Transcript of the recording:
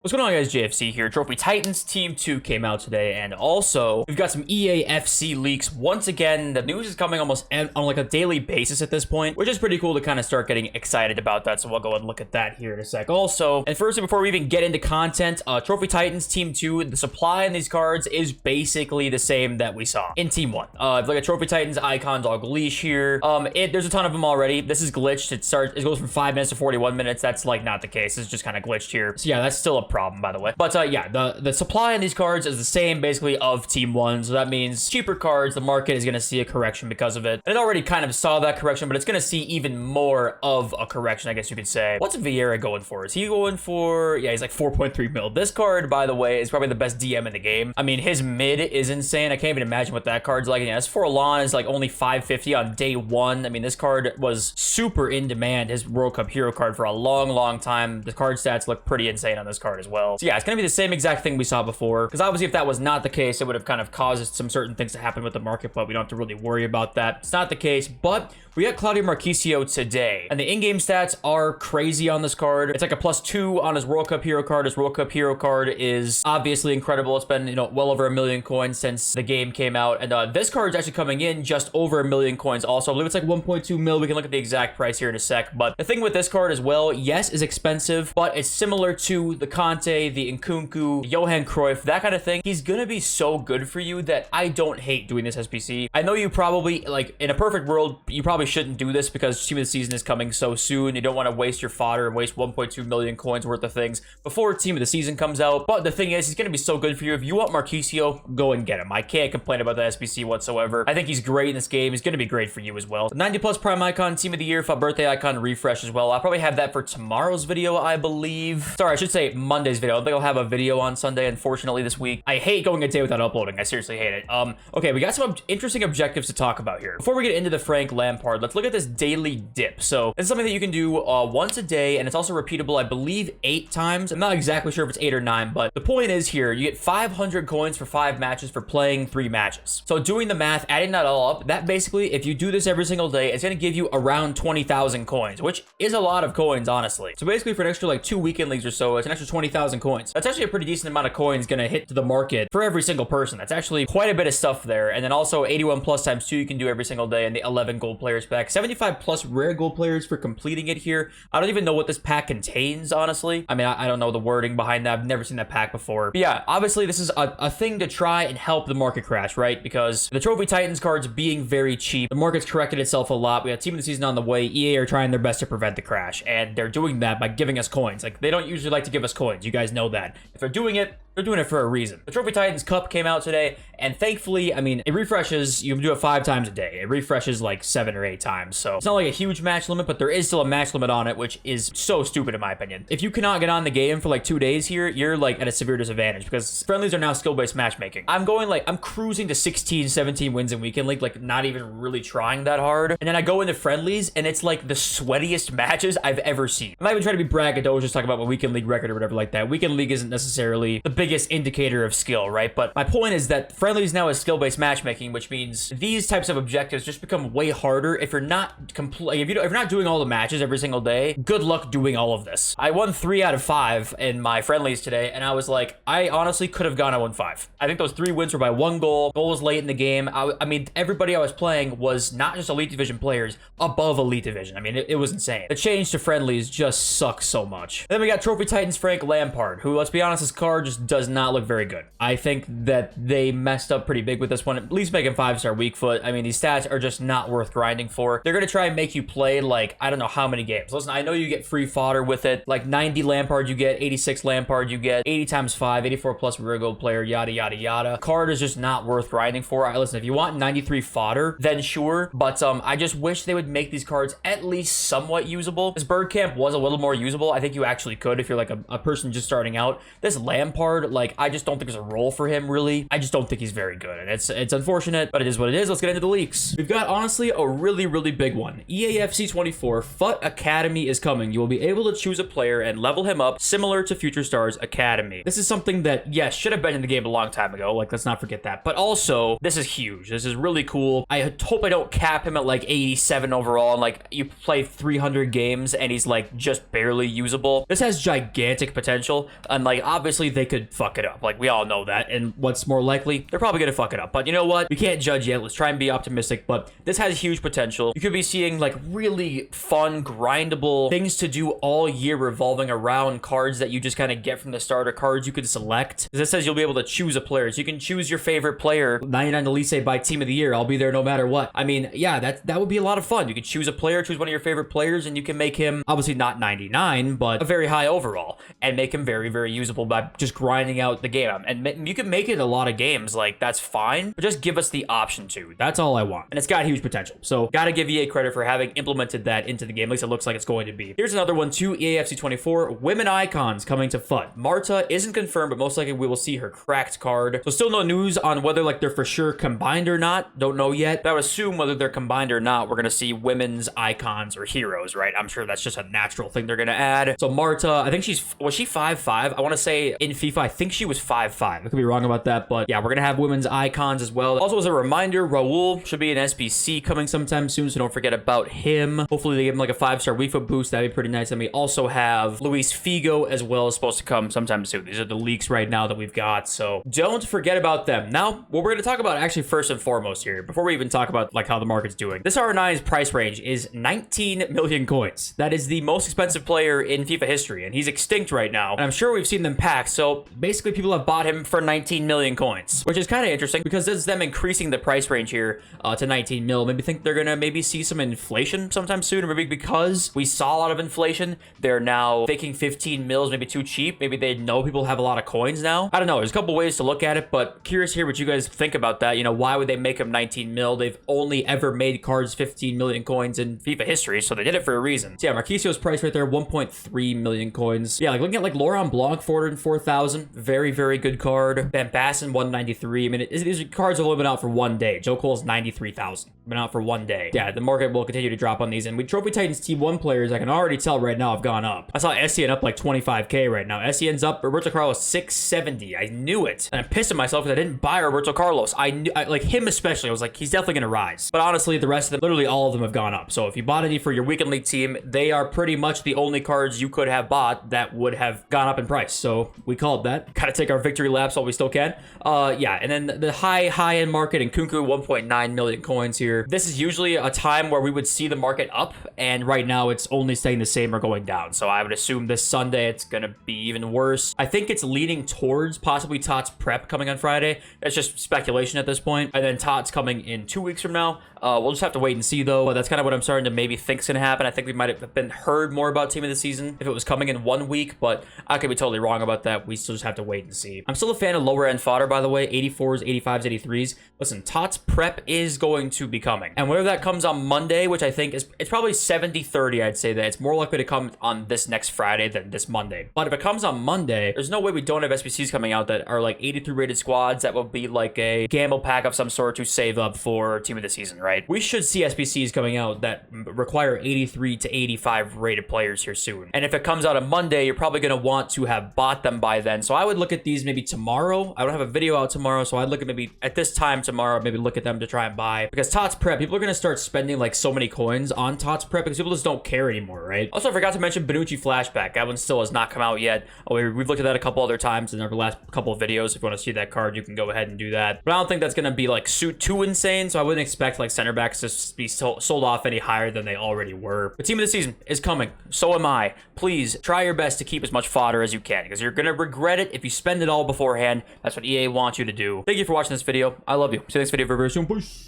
What's going on, guys? JFC here. Trophy Titans Team 2 came out today, and also we've got some EAFC leaks. Once again, the news is coming almost on like a daily basis at this point, which is pretty cool to kind of start getting excited about that, so we'll go and look at that here in a sec. Also, and firstly, before we even get into content, Trophy Titans Team 2, the supply in these cards is basically the same that we saw in Team 1. If you look at Trophy Titans icon dog leash here, there's a ton of them already. This is glitched. It goes from 5 minutes to 41 minutes. That's like not the case. It's just kind of glitched here. So yeah, that's still a problem, by the way. But yeah, the supply in these cards is the same basically of Team 1, so that means cheaper cards, the market is going to see a correction because of it. And it already kind of saw that correction, but it's going to see even more of a correction, I guess you could say. What's Vieira going for? Is he going for... Yeah, he's like 4.3 mil. This card, by the way, is probably the best DM in the game. I mean, his mid is insane. I can't even imagine what that card's like. And yeah, this Forlan is like only 550 on day 1. I mean, this card was super in demand, his World Cup hero card, for a long time. The card stats look pretty insane on this card as well. So yeah, it's going to be the same exact thing we saw before, because obviously if that was not the case, it would have kind of caused some certain things to happen with the market, but we don't have to really worry about that. It's not the case, but we got Claudio Marchisio today, and the in-game stats are crazy on this card. It's like a +2 on his World Cup hero card. His World Cup hero card is obviously incredible. It's been, well over 1 million coins since the game came out, and this card is actually coming in just over 1 million coins also. I believe it's like 1.2 mil. We can look at the exact price here in a sec, but the thing with this card as well, yes, is expensive, but it's similar to the Conte, the Nkunku, Johan Cruyff, that kind of thing. He's gonna be so good for you that I don't hate doing this SPC. I know you probably, like, in a perfect world, you probably shouldn't do this because Team of the Season is coming so soon. You don't want to waste your fodder and waste 1.2 million coins worth of things before Team of the Season comes out. But the thing is, he's gonna be so good for you. If you want Marchisio, go and get him. I can't complain about the SPC whatsoever. I think he's great in this game. He's gonna be great for you as well. 90 plus prime icon, Team of the Year, birthday icon refresh as well. I'll probably have that for tomorrow's video, I believe. Sorry, I should say Monday's video. I don't think I'll have a video on Sunday, unfortunately, this week. I hate going a day without uploading. I seriously hate it. Okay, we got some interesting objectives to talk about here. Before we get into the Frank Lampard, let's look at this daily dip. So it's something that you can do once a day, and it's also repeatable, I believe, 8 times. I'm not exactly sure if it's 8 or 9, but the point is here, you get 500 coins for 5 matches for playing 3 matches. So doing the math, adding that all up, that basically, if you do this every single day, it's going to give you around 20,000 coins, which is a lot of coins, honestly. So basically for an extra like 2 weekend leagues or so, it's an extra 20,000 coins. That's actually a pretty decent amount of coins going to hit to the market for every single person. That's actually quite a bit of stuff there. And then also 81 plus times 2 you can do every single day, and the 11 gold players pack. 75 plus rare gold players for completing it here. I don't even know what this pack contains, honestly. I mean, I don't know the wording behind that. I've never seen that pack before. But yeah, obviously this is a thing to try and help the market crash, right? Because the Trophy Titans cards being very cheap, the market's corrected itself a lot. We have Team of the Season on the way. EA are trying their best to prevent the crash, and they're doing that by giving us coins. Like, they don't usually like to give us coins. You guys know that. If they're doing it, they're doing it for a reason. The Trophy Titans Cup came out today, and thankfully, I mean, it refreshes. You can do it 5 times a day. It refreshes like 7 or 8 times. So it's not like a huge match limit, but there is still a match limit on it, which is so stupid in my opinion. If you cannot get on the game for like 2 days here, you're like at a severe disadvantage because friendlies are now skill-based matchmaking. I'm cruising to 16, 17 wins in weekend league, like not even really trying that hard. And then I go into friendlies, and it's like the sweatiest matches I've ever seen. I'm not even trying to be braggadocious, talking about my weekend league record or whatever like that. Weekend league isn't necessarily the biggest indicator of skill, right? But my point is that friendlies now is skill-based matchmaking, which means these types of objectives just become way harder if you're not if you're not doing all the matches every single day. Good luck doing all of this. I won 3 out of 5 in my friendlies today, and I was like, I honestly could have gone 0-5. I think those 3 wins were by 1 goal. Goal was late in the game. I mean, everybody I was playing was not just Elite Division players, above Elite Division. I mean, it was insane. The change to friendlies just sucks so much. Then we got Trophy Titans Frank Lampard, who, let's be honest, this card just does not look very good. I think that they messed up pretty big with this one, at least making 5-star weak foot. I mean, these stats are just not worth grinding for. They're going to try and make you play like, I don't know how many games. Listen, I know you get free fodder with it, like 90 Lampard you get, 86 Lampard you get, 80 times 5, 84 plus rare gold player, yada, yada, yada. Card is just not worth grinding for. Listen, if you want 93 fodder, then sure, but I just wish they would make these cards at least somewhat usable. This bird camp was a little more usable. I think you actually could if you're like a person just starting out. This Lampard card. Like, I just don't think there's a role for him, really. I just don't think he's very good. And it's unfortunate, but it is what it is. Let's get into the leaks. We've got, honestly, a really, really big one. EAFC 24 FUT Academy is coming. You will be able to choose a player and level him up similar to Future Stars Academy. This is something that, yes, should have been in the game a long time ago. Like, let's not forget that. But also, this is huge. This is really cool. I hope I don't cap him at like 87 overall and like you play 300 games and he's like just barely usable. This has gigantic potential, and like obviously they could fuck it up. Like, we all know that, and what's more likely, they're probably gonna fuck it up. But you know what? We can't judge yet. Let's try and be optimistic, but this has huge potential. You could be seeing like really fun, grindable things to do all year revolving around cards that you just kind of get from the starter, cards you could select. This says you'll be able to choose a player, so you can choose your favorite player. 99 Elise by team of the year. I'll be there no matter what. I mean, yeah, that would be a lot of fun. You could choose a player, choose one of your favorite players, and you can make him obviously not 99, but a very high overall, and make him very, very usable by just grinding out the game. And you can make it a lot of games, like that's fine, but just give us the option to. That's all I want. And it's got huge potential. So gotta give EA credit for having implemented that into the game. At least it looks like it's going to be. Here's another one too, EAFC 24, Women Icons coming to FUT. Marta isn't confirmed, but most likely we will see her cracked card. So still no news on whether like they're for sure combined or not. Don't know yet. But I would assume whether they're combined or not, we're gonna see women's icons or heroes, right? I'm sure that's just a natural thing they're gonna add. So Marta, I think was she 5'5"? I want to say in FIFA, I think she was 5'5". I could be wrong about that, but yeah, we're gonna have women's icons as well. Also, as a reminder, Raul should be an SBC coming sometime soon, so don't forget about him. Hopefully they give him like a 5-star WeFoot boost. That'd be pretty nice. And we also have Luis Figo as well, is supposed to come sometime soon. These are the leaks right now that we've got, so don't forget about them. Now, what we're gonna talk about actually first and foremost here, before we even talk about like how the market's doing, this R9's price range is 19 million coins. That is the most expensive player in FIFA history, and he's extinct right now. And I'm sure we've seen them pack, so basically people have bought him for 19 million coins, which is kind of interesting because this is them increasing the price range here to 19 mil. Maybe think they're gonna maybe see some inflation sometime soon, or maybe because we saw a lot of inflation, they're now thinking 15 mils maybe too cheap. Maybe they know people have a lot of coins now. I don't know. There's a couple ways to look at it, but curious to hear what you guys think about that. You know, why would they make him 19 mil? They've only ever made cards 15 million coins in FIFA history, so they did it for a reason. So yeah, Marquisio's price right there, 1.3 million coins. Yeah, like looking at like Laurent Blanc, 404,000. Very, very good card. Van Basten, 193. I mean, these cards have only been out for one day. Joe Cole's 93,000. Been out for one day. Yeah, the market will continue to drop on these. And we Trophy Titans T1 players, I can already tell right now, have gone up. I saw Essien up like 25K right now. Essien's up. Roberto Carlos, 670. I knew it. And I'm pissed at myself because I didn't buy Roberto Carlos. I knew, like him especially, I was like, he's definitely going to rise. But honestly, the rest of them, literally all of them have gone up. So if you bought any for your weekend league team, they are pretty much the only cards you could have bought that would have gone up in price. So we called that. Gotta take our victory laps while we still can. Yeah, and then the high-end market in Kunku, 1.9 million coins here. This is usually a time where we would see the market up, and right now it's only staying the same or going down. So I would assume this Sunday it's gonna be even worse. I think it's leaning towards possibly Tots Prep coming on Friday. That's just speculation at this point. And then Tots coming in 2 weeks from now. We'll just have to wait and see, though. But that's kind of what I'm starting to maybe think is going to happen. I think we might have been heard more about Team of the Season if it was coming in 1 week, but I could be totally wrong about that. We still just have to wait and see. I'm still a fan of lower-end fodder, by the way, 84s, 85s, 83s. Listen, Tots Prep is going to be coming. And whether that comes on Monday, which I think it's probably 70-30, I'd say that. It's more likely to come on this next Friday than this Monday. But if it comes on Monday, there's no way we don't have SBCs coming out that are like 83 rated squads that will be like a gamble pack of some sort to save up for Team of the Season, right? We should see SBCs coming out that require 83 to 85 rated players here soon. And if it comes out on Monday, you're probably going to want to have bought them by then. So I would look at these maybe tomorrow. I don't have a video out tomorrow, so I'd look at maybe at this time tomorrow, maybe look at them to try and buy. Because Tots Prep, people are going to start spending like so many coins on Tots Prep because people just don't care anymore, right? Also, I forgot to mention Bonucci Flashback. That one still has not come out yet. We've looked at that a couple other times in our last couple of videos. If you want to see that card, you can go ahead and do that. But I don't think that's going to be like too insane, so I wouldn't expect like center backs to be sold off any higher than they already were. The Team of the Season is coming. So am I. Please try your best to keep as much fodder as you can because you're going to regret it if you spend it all beforehand. That's what EA wants you to do. Thank you for watching this video. I love you. See you next video very soon. Peace.